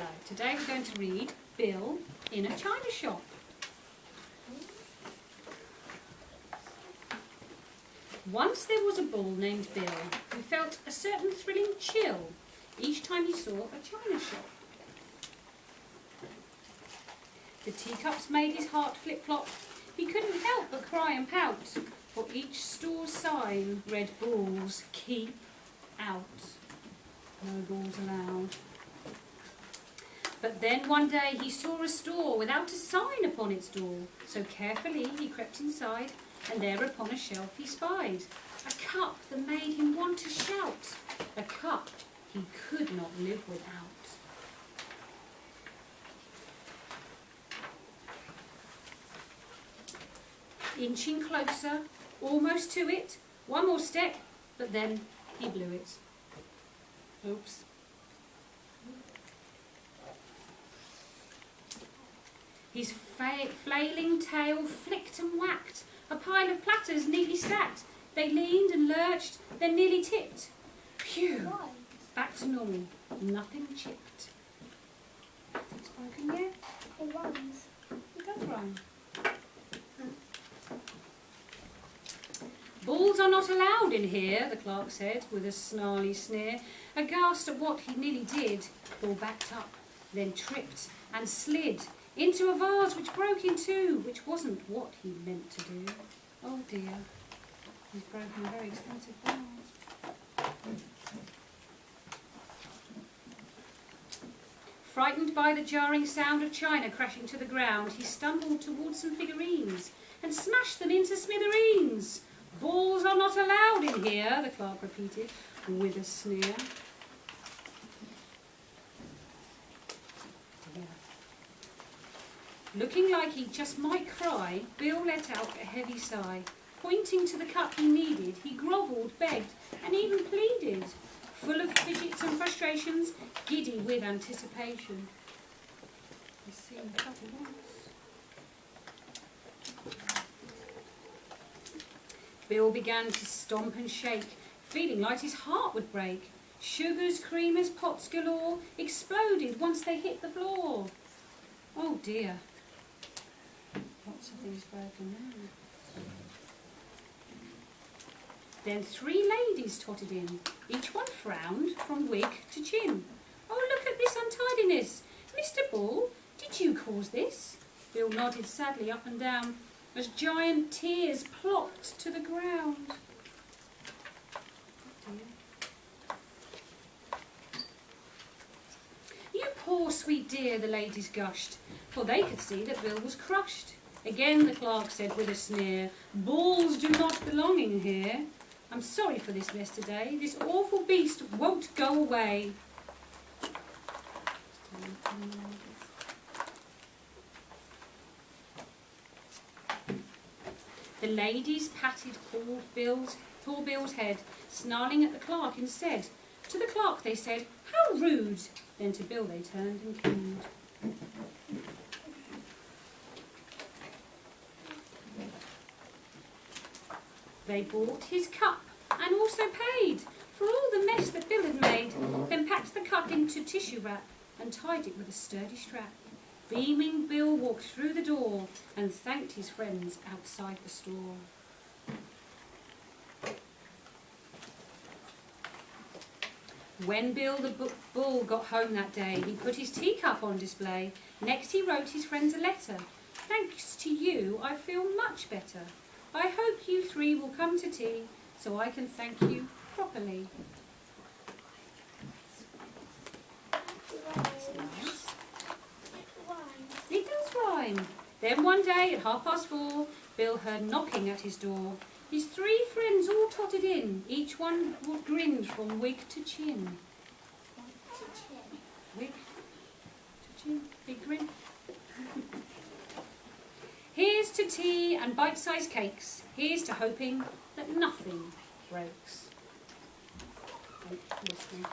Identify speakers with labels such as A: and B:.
A: Hello. Today we're going to read Bill in a China Shop. Once there was a bull named Bill who felt a certain thrilling chill each time he saw a china shop. The teacups made his heart flip-flop. He couldn't help but cry and pout, for each store's sign read "Bulls, keep out. No bulls allowed." But then one day he saw a store without a sign upon its door. So carefully he crept inside, and there upon a shelf he spied a cup that made him want to shout, a cup he could not live without. Inching closer, almost to it, one more step, but then he blew it. Oops. His flailing tail flicked and whacked a pile of platters neatly stacked. They leaned and lurched, then nearly tipped. Phew! Back to normal. Nothing chipped. Nothing's broken yet.
B: It rhymes.
A: It does rhyme. "Bulls are not allowed in here," the clerk said with a snarly sneer. Aghast at what he nearly did, Bill backed up, then tripped and slid into a vase which broke in two, which wasn't what he meant to do. Oh dear, he's broken a very expensive vase. Frightened by the jarring sound of china crashing to the ground, he stumbled towards some figurines and smashed them into smithereens. "Bulls are not allowed in here," the clerk repeated with a sneer. Looking like he just might cry, Bill let out a heavy sigh. Pointing to the cup he needed, he grovelled, begged, and even pleaded, full of fidgets and frustrations, giddy with anticipation. He's seen the cup once. Bill began to stomp and shake, feeling like his heart would break. Sugars, creamers, pots galore exploded once they hit the floor. Oh dear. Lots of things broken now. Then three ladies totted in. Each one frowned from wig to chin. "Oh, look at this untidiness. Mr. Bull, did you cause this?" Bill nodded sadly up and down as giant tears plopped to the ground. Oh dear. "You poor sweet dear," the ladies gushed, for they could see that Bill was crushed. Again the clerk said with a sneer, "Bulls do not belong in here. I'm sorry for this mess today. This awful beast won't go away." The ladies patted poor Bill's head, snarling at the clerk instead. To the clerk they said, "How rude!" Then to Bill they turned and cooed. They bought his cup and also paid for all the mess that Bill had made, then packed the cup into tissue wrap and tied it with a sturdy strap. Beaming, Bill walked through the door and thanked his friends outside the store. When Bill the Bull got home that day, he put his teacup on display. Next he wrote his friends a letter. "Thanks to you, I feel much better. I hope you three will come to tea so I can thank you properly." Nice. It does rhyme. Then one day at 4:30, Bill heard knocking at his door. His three friends all totted in, each one grinned from wig to chin. Wig to chin, big grin. Here's to tea and bite-sized cakes. Here's to hoping that nothing breaks. Thank you for listening.